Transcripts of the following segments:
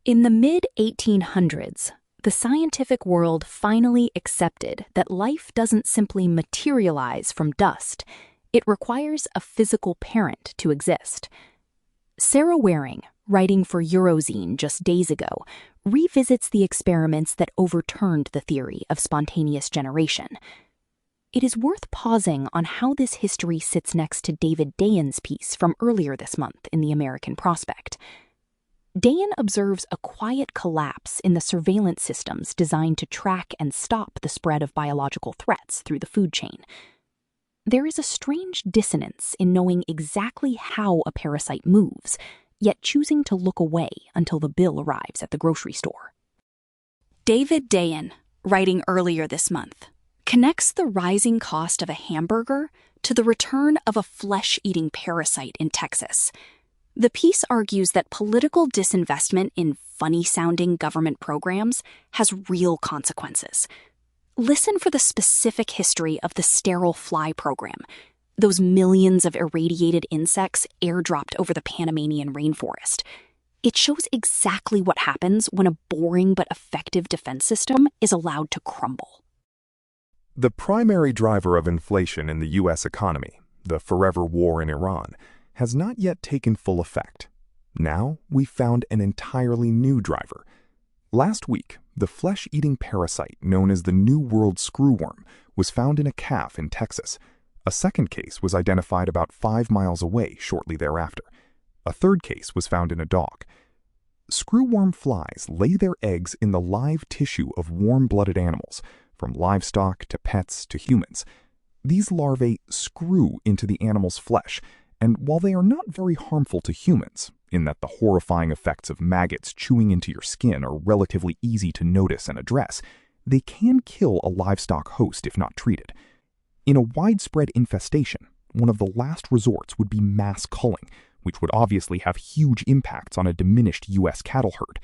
In the mid-1800s, the scientific world finally accepted that life doesn't simply materialize from dust. It requires a physical parent to exist. Sarah Waring, writing for Eurozine just days ago, revisits the experiments that overturned the theory of spontaneous generation. It is worth pausing on how this history sits next to David Dayen's piece from earlier this month in the American Prospect. Dayen observes a quiet collapse in the surveillance systems designed to track and stop the spread of biological threats through the food chain. There is a strange dissonance in knowing exactly how a parasite moves, yet choosing to look away until the bill arrives at the grocery store. David Dayen, writing earlier this month, connects the rising cost of a hamburger to the return of a flesh-eating parasite in Texas. The piece argues that political disinvestment in funny-sounding government programs has real consequences. Listen for the specific history of the sterile fly program, those millions of irradiated insects airdropped over the Panamanian rainforest. It shows exactly what happens when a boring but effective defense system is allowed to crumble. The primary driver of inflation in the U.S. economy, the forever war in Iran, has not yet taken full effect. Now we found an entirely new driver. Last week, the flesh-eating parasite known as the New World screwworm was found in a calf in Texas. A second case was identified about 5 miles away shortly thereafter. A third case was found in a dog. Screwworm flies lay their eggs in the live tissue of warm-blooded animals, from livestock to pets to humans. These larvae screw into the animal's flesh, and while they are not very harmful to humans, in that the horrifying effects of maggots chewing into your skin are relatively easy to notice and address, they can kill a livestock host if not treated. In a widespread infestation, one of the last resorts would be mass culling, which would obviously have huge impacts on a diminished U.S. cattle herd.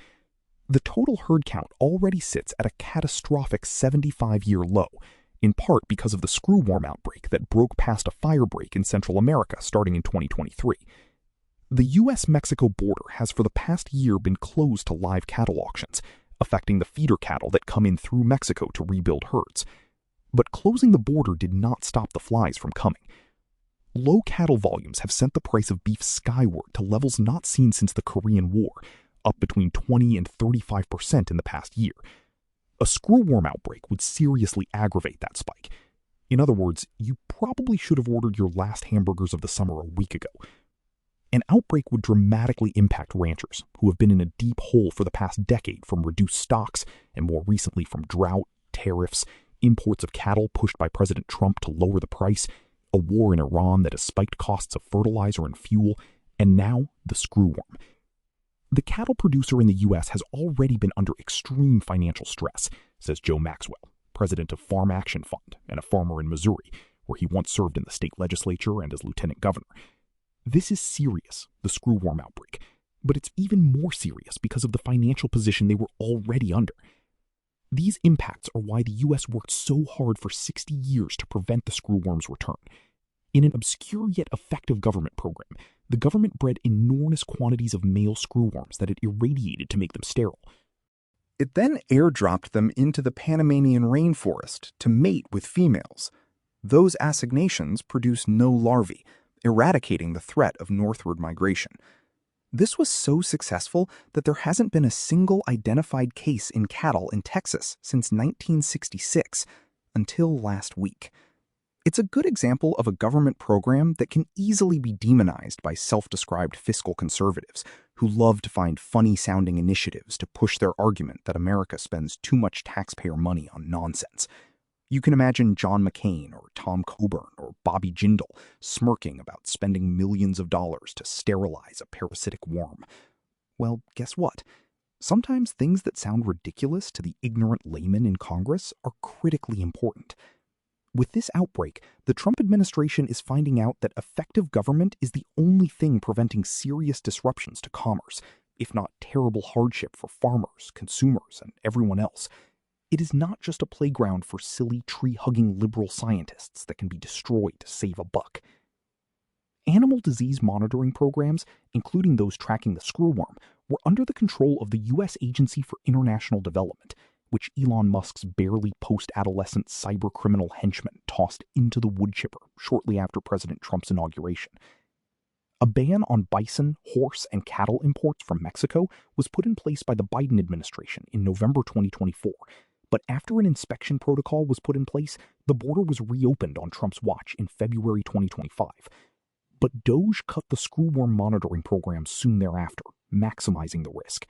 The total herd count already sits at a catastrophic 75-year low, in part because of the screwworm outbreak that broke past a firebreak in Central America starting in 2023. The U.S.-Mexico border has for the past year been closed to live cattle auctions, affecting the feeder cattle that come in through Mexico to rebuild herds. But closing the border did not stop the flies from coming. Low cattle volumes have sent the price of beef skyward to levels not seen since the Korean War, up between 20 and 35% in the past year. A screwworm outbreak would seriously aggravate that spike. In other words, you probably should have ordered your last hamburgers of the summer a week ago. An outbreak would dramatically impact ranchers, who have been in a deep hole for the past decade from reduced stocks and more recently from drought, tariffs, imports of cattle pushed by President Trump to lower the price, a war in Iran that has spiked costs of fertilizer and fuel, and now the screwworm. The cattle producer in the U.S. has already been under extreme financial stress, says Joe Maxwell, president of Farm Action Fund and a farmer in Missouri, where he once served in the state legislature and as lieutenant governor. This is serious, the screwworm outbreak, but it's even more serious because of the financial position they were already under. These impacts are why the U.S. worked so hard for 60 years to prevent the screwworm's return. In an obscure yet effective government program, the government bred enormous quantities of male screwworms that it irradiated to make them sterile. It then airdropped them into the Panamanian rainforest to mate with females. Those assignations produce no larvae, eradicating the threat of northward migration. This was so successful that there hasn't been a single identified case in cattle in Texas since 1966, until last week. It's a good example of a government program that can easily be demonized by self-described fiscal conservatives who love to find funny-sounding initiatives to push their argument that America spends too much taxpayer money on nonsense. You can imagine John McCain or Tom Coburn or Bobby Jindal smirking about spending millions of dollars to sterilize a parasitic worm. Well, guess what? Sometimes things that sound ridiculous to the ignorant layman in Congress are critically important. With this outbreak, the Trump administration is finding out that effective government is the only thing preventing serious disruptions to commerce, if not terrible hardship for farmers, consumers, and everyone else. It is not just a playground for silly tree-hugging liberal scientists that can be destroyed to save a buck. Animal disease monitoring programs, including those tracking the screwworm, were under the control of the U.S. Agency for International Development, which Elon Musk's barely post-adolescent cyber-criminal henchman tossed into the wood chipper shortly after President Trump's inauguration. A ban on bison, horse, and cattle imports from Mexico was put in place by the Biden administration in November 2024, but after an inspection protocol was put in place, the border was reopened on Trump's watch in February 2025. But DOJ cut the screwworm monitoring program soon thereafter, maximizing the risk.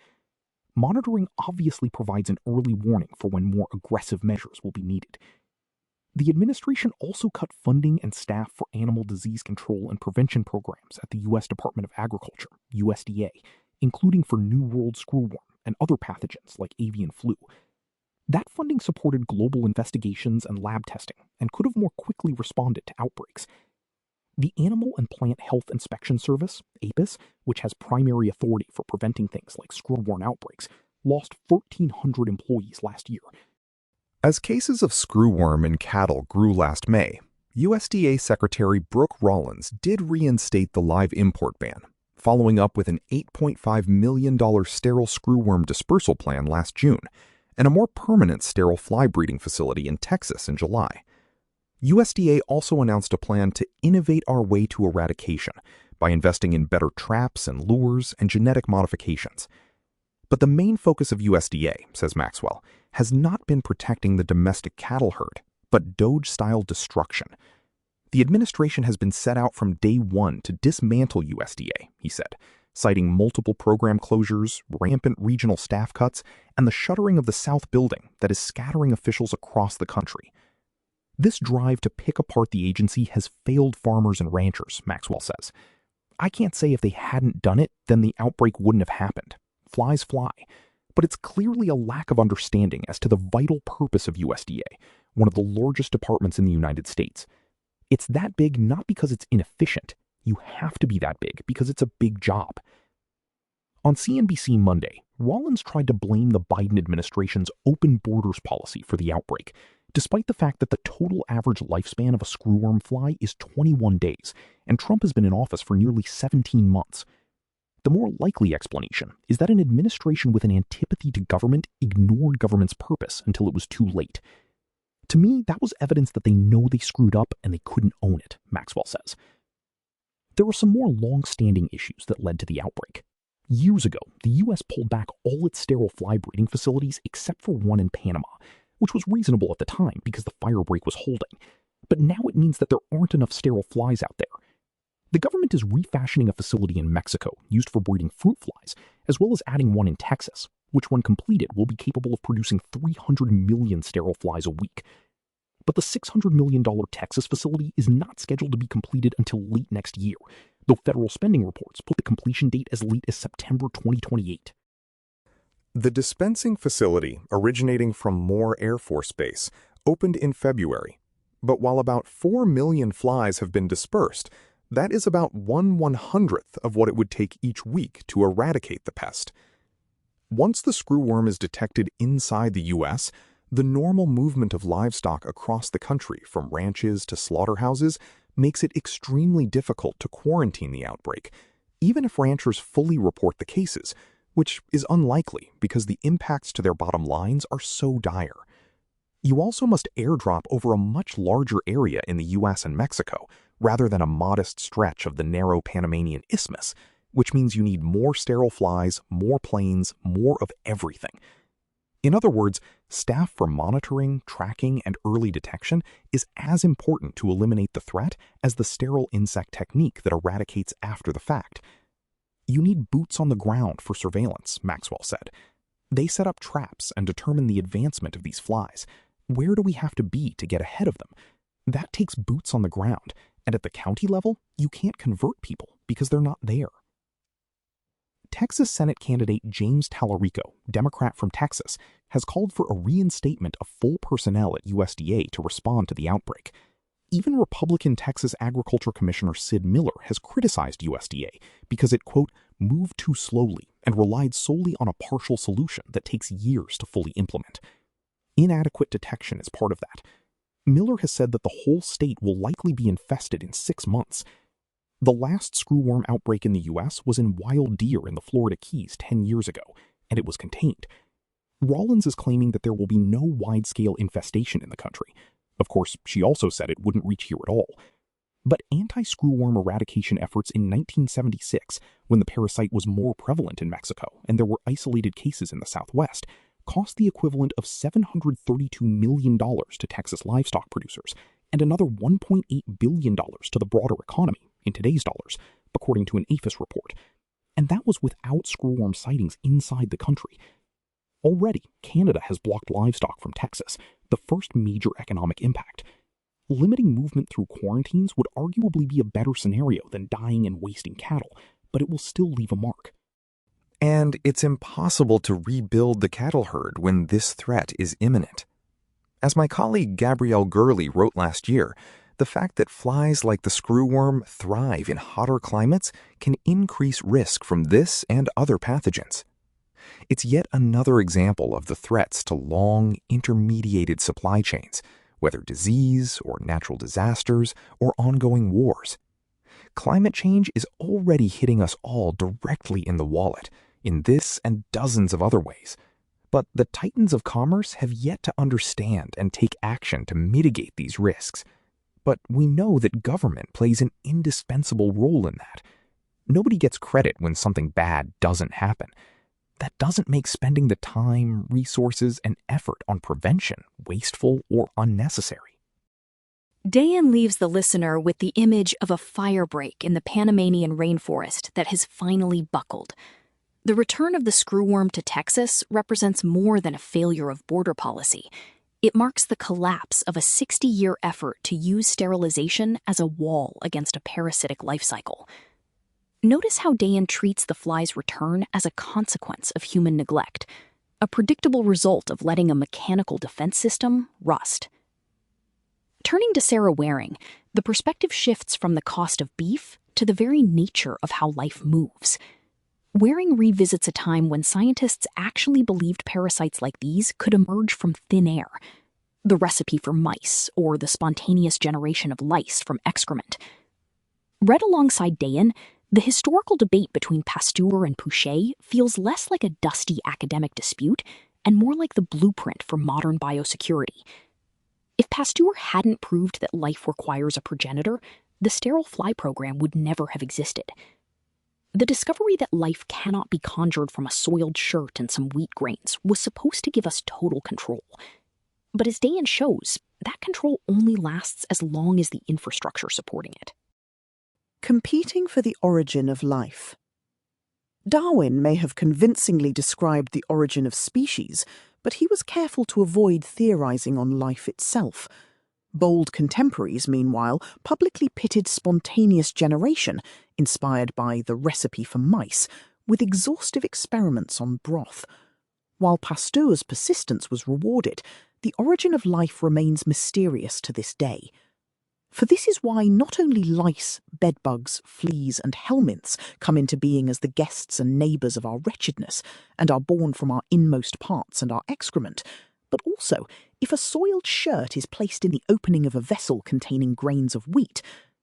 Monitoring obviously provides an early warning for when more aggressive measures will be needed. The administration also cut funding and staff for animal disease control and prevention programs at the U.S. Department of Agriculture, USDA, including for New World screwworm and other pathogens like avian flu. That funding supported global investigations and lab testing and could have more quickly responded to outbreaks. The Animal and Plant Health Inspection Service, APIS, which has primary authority for preventing things like screwworm outbreaks, lost 1,400 employees last year. As cases of screwworm in cattle grew last May, USDA Secretary Brooke Rollins did reinstate the live import ban, following up with an $8.5 million sterile screwworm dispersal plan last June, and a more permanent sterile fly breeding facility in Texas in July. USDA also announced a plan to innovate our way to eradication by investing in better traps and lures and genetic modifications. But the main focus of USDA, says Maxwell, has not been protecting the domestic cattle herd, but DOJ-style destruction. The administration has been set out from day one to dismantle USDA, he said, citing multiple program closures, rampant regional staff cuts, and the shuttering of the South Building that is scattering officials across the country. This drive to pick apart the agency has failed farmers and ranchers, Maxwell says. I can't say if they hadn't done it, then the outbreak wouldn't have happened. Flies fly. But it's clearly a lack of understanding as to the vital purpose of USDA, one of the largest departments in the United States. It's that big not because it's inefficient. You have to be that big because it's a big job. On CNBC Monday, Rollins tried to blame the Biden administration's open borders policy for the outbreak, despite the fact that the total average lifespan of a screwworm fly is 21 days, and Trump has been in office for nearly 17 months. The more likely explanation is that an administration with an antipathy to government ignored government's purpose until it was too late. To me, that was evidence that they know they screwed up and they couldn't own it, Maxwell says. There were some more long-standing issues that led to the outbreak. Years ago, the U.S. pulled back all its sterile fly breeding facilities except for one in Panama, which was reasonable at the time because the firebreak was holding. But now it means that there aren't enough sterile flies out there. The government is refashioning a facility in Mexico used for breeding fruit flies, as well as adding one in Texas, which when completed will be capable of producing 300 million sterile flies a week. But the $600 million Texas facility is not scheduled to be completed until late next year, though federal spending reports put the completion date as late as September 2028. The dispensing facility, originating from Moore Air Force Base, opened in February. But while about 4 million flies have been dispersed, that is about 1/100th of what it would take each week to eradicate the pest. Once the screwworm is detected inside the U.S., the normal movement of livestock across the country, from ranches to slaughterhouses, makes it extremely difficult to quarantine the outbreak, even if ranchers fully report the cases, which is unlikely because the impacts to their bottom lines are so dire. You also must airdrop over a much larger area in the U.S. and Mexico, rather than a modest stretch of the narrow Panamanian isthmus, which means you need more sterile flies, more planes, more of everything. In other words, staff for monitoring, tracking, and early detection is as important to eliminate the threat as the sterile insect technique that eradicates after the fact. You need boots on the ground for surveillance, Maxwell said. They set up traps and determine the advancement of these flies. Where do we have to be to get ahead of them? That takes boots on the ground, and at the county level, you can't convert people because they're not there. Texas Senate candidate James Tallarico, Democrat from Texas, has called for a reinstatement of full personnel at USDA to respond to the outbreak. Even Republican Texas Agriculture Commissioner Sid Miller has criticized USDA because it, quote, moved too slowly and relied solely on a partial solution that takes years to fully implement. Inadequate detection is part of that. Miller has said that the whole state will likely be infested in 6 months. The last screwworm outbreak in the US was in wild deer in the Florida Keys 10 years ago, and it was contained. Rollins is claiming that there will be no wide-scale infestation in the country. Of course, she also said it wouldn't reach here at all. But anti-screwworm eradication efforts in 1976, when the parasite was more prevalent in Mexico and there were isolated cases in the Southwest, cost the equivalent of $732 million to Texas livestock producers and another $1.8 billion to the broader economy in today's dollars, according to an APHIS report. And that was without screwworm sightings inside the country. Already, Canada has blocked livestock from Texas, the first major economic impact. Limiting movement through quarantines would arguably be a better scenario than dying and wasting cattle, but it will still leave a mark. And it's impossible to rebuild the cattle herd when this threat is imminent. As my colleague Gabrielle Gurley wrote last year, the fact that flies like the screwworm thrive in hotter climates can increase risk from this and other pathogens. It's yet another example of the threats to long, intermediated supply chains, whether disease or natural disasters or ongoing wars. Climate change is already hitting us all directly in the wallet, in this and dozens of other ways. But the titans of commerce have yet to understand and take action to mitigate these risks. But we know that government plays an indispensable role in that. Nobody gets credit when something bad doesn't happen. That doesn't make spending the time, resources, and effort on prevention wasteful or unnecessary. Dayen leaves the listener with the image of a firebreak in the Panamanian rainforest that has finally buckled. The return of the screwworm to Texas represents more than a failure of border policy. It marks the collapse of a 60-year effort to use sterilization as a wall against a parasitic life cycle. Notice how Dayen treats the fly's return as a consequence of human neglect, a predictable result of letting a mechanical defense system rust. Turning to Sarah Waring, the perspective shifts from the cost of beef to the very nature of how life moves. Waring revisits a time when scientists actually believed parasites like these could emerge from thin air, the recipe for mice or the spontaneous generation of lice from excrement. Read alongside Dayen, the historical debate between Pasteur and Pouchet feels less like a dusty academic dispute and more like the blueprint for modern biosecurity. If Pasteur hadn't proved that life requires a progenitor, the sterile fly program would never have existed. The discovery that life cannot be conjured from a soiled shirt and some wheat grains was supposed to give us total control. But as Dayen shows, that control only lasts as long as the infrastructure supporting it. Competing for the origin of life. Darwin may have convincingly described the origin of species, but he was careful to avoid theorizing on life itself. Bold contemporaries, meanwhile, publicly pitted spontaneous generation, inspired by the recipe for mice, with exhaustive experiments on broth. While Pasteur's persistence was rewarded, the origin of life remains mysterious to this day. For this is why not only lice, bedbugs, fleas, and helminths come into being as the guests and neighbours of our wretchedness, and are born from our inmost parts and our excrement, but also, if a soiled shirt is placed in the opening of a vessel containing grains of wheat,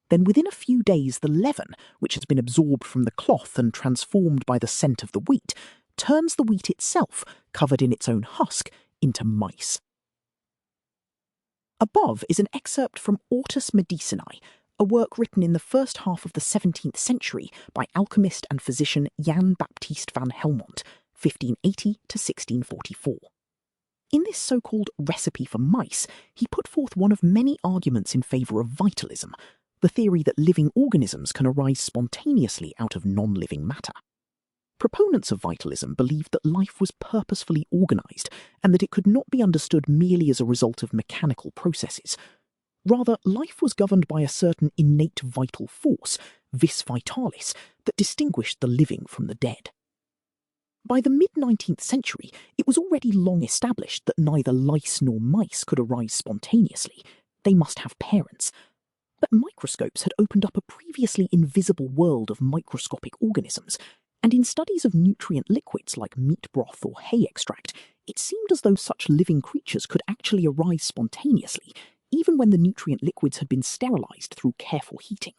then within a few days the leaven, which has been absorbed from the cloth and transformed by the scent of the wheat, turns the wheat itself, covered in its own husk, into mice. Above is an excerpt from Ortus Medicinae, a work written in the first half of the 17th century by alchemist and physician Jan Baptist van Helmont, 1580 to 1644. In this so-called recipe for mice, he put forth one of many arguments in favour of vitalism, the theory that living organisms can arise spontaneously out of non-living matter. Proponents of vitalism believed that life was purposefully organised and that it could not be understood merely as a result of mechanical processes. Rather, life was governed by a certain innate vital force, vis vitalis, that distinguished the living from the dead. By the mid-19th century, it was already long established that neither lice nor mice could arise spontaneously. They must have parents. But microscopes had opened up a previously invisible world of microscopic organisms, and in studies of nutrient liquids like meat broth or hay extract, it seemed as though such living creatures could actually arise spontaneously, even when the nutrient liquids had been sterilized through careful heating.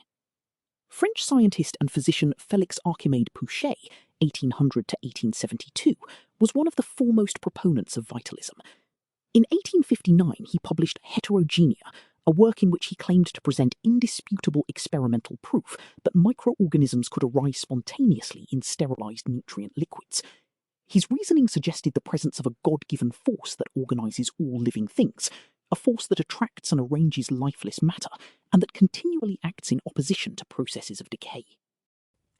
French scientist and physician Félix Archimede Pouchet, 1800 to 1872, was one of the foremost proponents of vitalism. In 1859, he published Heterogenia, a work in which he claimed to present indisputable experimental proof that microorganisms could arise spontaneously in sterilized nutrient liquids. His reasoning suggested the presence of a God-given force that organizes all living things, a force that attracts and arranges lifeless matter, and that continually acts in opposition to processes of decay.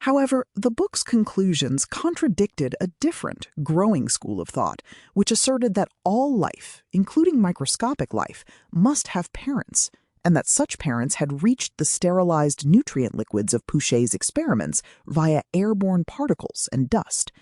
However, the book's conclusions contradicted a different, growing school of thought, which asserted that all life, including microscopic life, must have parents, and that such parents had reached the sterilized nutrient liquids of Pouchet's experiments via airborne particles and dust.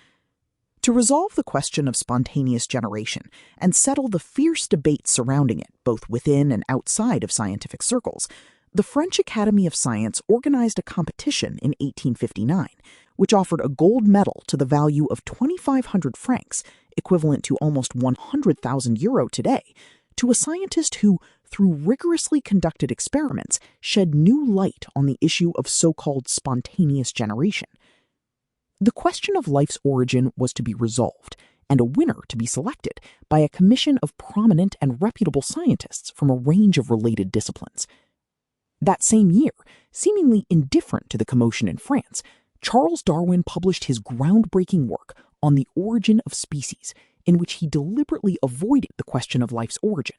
To resolve the question of spontaneous generation and settle the fierce debate surrounding it, both within and outside of scientific circles, the French Academy of Science organized a competition in 1859, which offered a gold medal to the value of 2,500 francs, equivalent to almost 100,000 euro today, to a scientist who, through rigorously conducted experiments, shed new light on the issue of so-called spontaneous generation. The question of life's origin was to be resolved, and a winner to be selected by a commission of prominent and reputable scientists from a range of related disciplines. That same year, seemingly indifferent to the commotion in France, Charles Darwin published his groundbreaking work on the origin of species, in which he deliberately avoided the question of life's origin.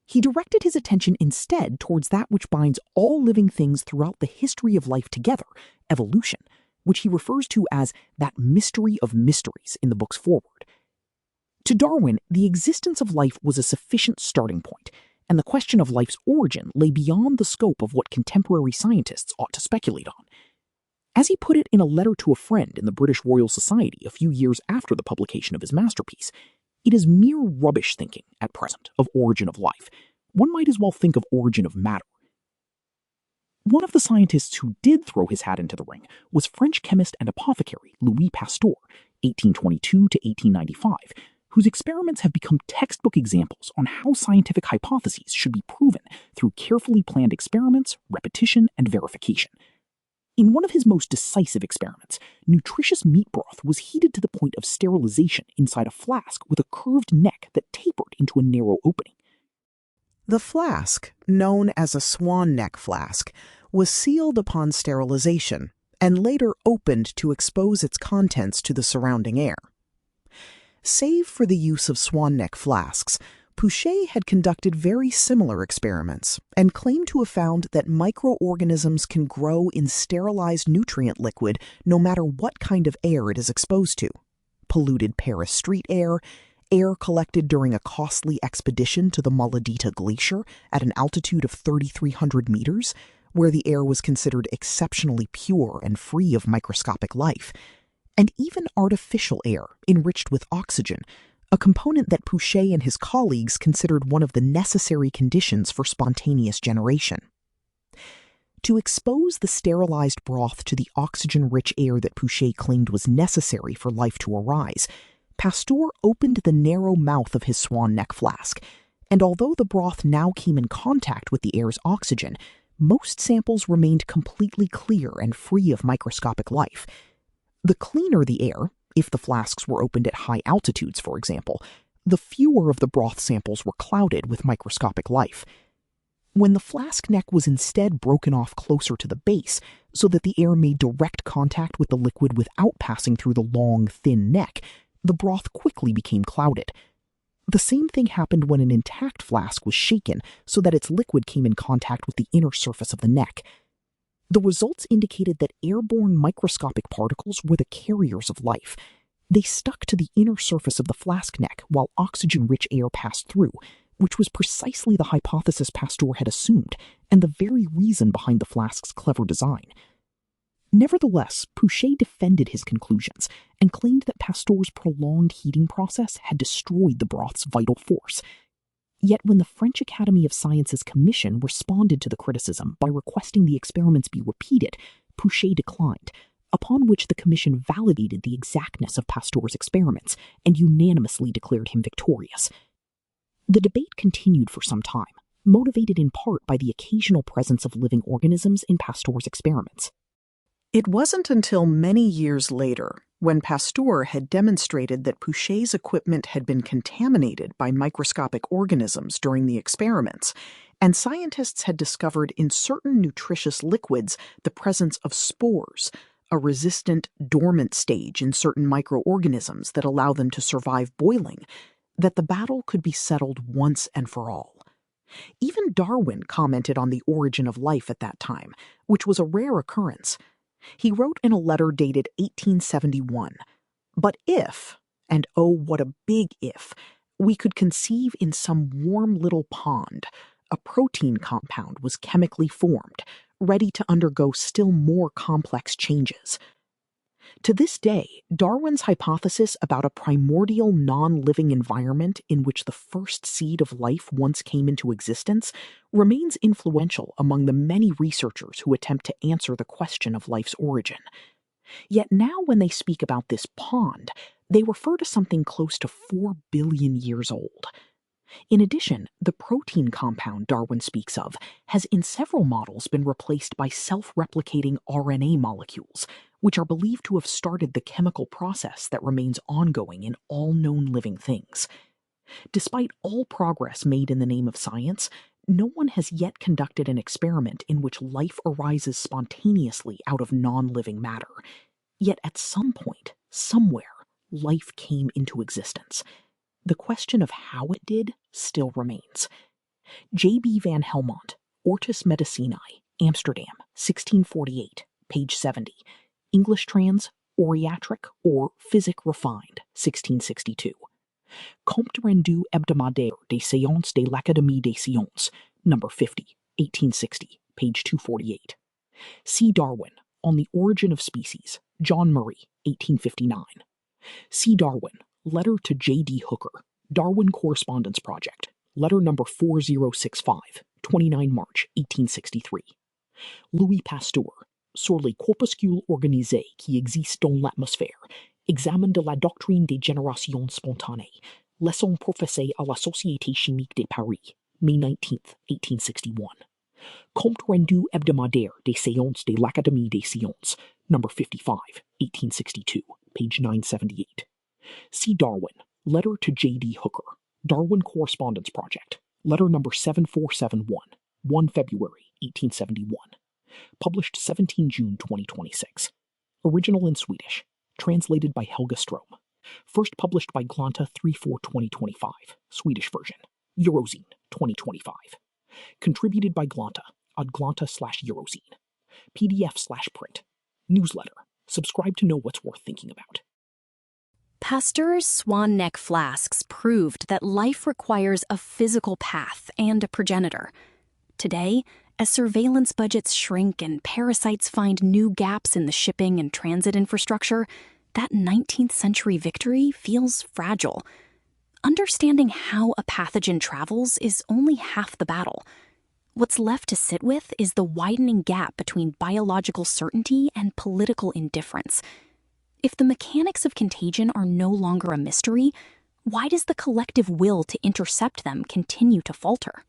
He directed his attention instead towards that which binds all living things throughout the history of life together, evolution, which he refers to as that mystery of mysteries in the book's foreword. To Darwin, the existence of life was a sufficient starting point, and the question of life's origin lay beyond the scope of what contemporary scientists ought to speculate on. As he put it in a letter to a friend in the British Royal Society a few years after the publication of his masterpiece, it is mere rubbish thinking, at present, of origin of life. One might as well think of origin of matter. One of the scientists who did throw his hat into the ring was French chemist and apothecary Louis Pasteur, 1822 to 1895, whose experiments have become textbook examples on how scientific hypotheses should be proven through carefully planned experiments, repetition, and verification. In one of his most decisive experiments, nutritious meat broth was heated to the point of sterilization inside a flask with a curved neck that tapered into a narrow opening. The flask, known as a swan neck flask, was sealed upon sterilization and later opened to expose its contents to the surrounding air. Save for the use of swan neck flasks, Pouchet had conducted very similar experiments and claimed to have found that microorganisms can grow in sterilized nutrient liquid no matter what kind of air it is exposed to. Polluted Paris street air, air collected during a costly expedition to the Maladita Glacier at an altitude of 3,300 meters, where the air was considered exceptionally pure and free of microscopic life, and even artificial air enriched with oxygen, a component that Pouchet and his colleagues considered one of the necessary conditions for spontaneous generation. To expose the sterilized broth to the oxygen-rich air that Pouchet claimed was necessary for life to arise, Pasteur opened the narrow mouth of his swan neck flask, and although the broth now came in contact with the air's oxygen, most samples remained completely clear and free of microscopic life. The cleaner the air, if the flasks were opened at high altitudes, for example, the fewer of the broth samples were clouded with microscopic life. When the flask neck was instead broken off closer to the base, so that the air made direct contact with the liquid without passing through the long, thin neck, the broth quickly became clouded. The same thing happened when an intact flask was shaken so that its liquid came in contact with the inner surface of the neck. The results indicated that airborne microscopic particles were the carriers of life. They stuck to the inner surface of the flask neck while oxygen-rich air passed through, which was precisely the hypothesis Pasteur had assumed, and the very reason behind the flask's clever design. Nevertheless, Pouchet defended his conclusions and claimed that Pasteur's prolonged heating process had destroyed the broth's vital force. Yet when the French Academy of Sciences Commission responded to the criticism by requesting the experiments be repeated, Pouchet declined, upon which the commission validated the exactness of Pasteur's experiments and unanimously declared him victorious. The debate continued for some time, motivated in part by the occasional presence of living organisms in Pasteur's experiments. It wasn't until many years later, when Pasteur had demonstrated that Pouchet's equipment had been contaminated by microscopic organisms during the experiments, and scientists had discovered in certain nutritious liquids the presence of spores, a resistant, dormant stage in certain microorganisms that allow them to survive boiling, that the battle could be settled once and for all. Even Darwin commented on the origin of life at that time, which was a rare occurrence. He wrote in a letter dated 1871, "But if, and oh what a big if, we could conceive in some warm little pond, a protein compound was chemically formed, ready to undergo still more complex changes." To this day, Darwin's hypothesis about a primordial non-living environment in which the first seed of life once came into existence remains influential among the many researchers who attempt to answer the question of life's origin. Yet now when they speak about this pond, they refer to something close to 4 billion years old. In addition, the protein compound Darwin speaks of has in several models been replaced by self-replicating RNA molecules, which are believed to have started the chemical process that remains ongoing in all known living things. Despite all progress made in the name of science, no one has yet conducted an experiment in which life arises spontaneously out of non-living matter. Yet at some point, somewhere, life came into existence. The question of how it did still remains. J.B. van Helmont, Ortus Medicinae, Amsterdam, 1648, page 70. English trans, Oriatric or Physic Refined, 1662. Compte rendu hebdomadaire des séances de l'Académie des sciences, number 50, 1860, page 248. C. Darwin, On the Origin of Species, John Murray, 1859. C. Darwin, Letter to J.D. Hooker, Darwin Correspondence Project, letter number 4065, 29 March 1863. Louis Pasteur, Sur les corpuscules organisés qui existent dans l'atmosphère, examen de la doctrine des générations spontanées, leçon professée à la Société chimique de Paris, May 19, 1861. Compte rendu hebdomadaire des séances de l'Académie des sciences, number 55, 1862, page 978. C. Darwin, Letter to J.D. Hooker, Darwin Correspondence Project, letter number 7471, 1 February 1871. Published 17 June 2026. Original in Swedish. Translated by Helga Ström. First published by Glanta 3/4/2025. Swedish version. Eurozine 2025. Contributed by Glanta at glanta/Eurozine. PDF/print. Newsletter. Subscribe to know what's worth thinking about. Pasteur's swan neck flasks proved that life requires a physical path and a progenitor. Today, as surveillance budgets shrink and parasites find new gaps in the shipping and transit infrastructure, that 19th century victory feels fragile. Understanding how a pathogen travels is only half the battle. What's left to sit with is the widening gap between biological certainty and political indifference. If the mechanics of contagion are no longer a mystery, why does the collective will to intercept them continue to falter?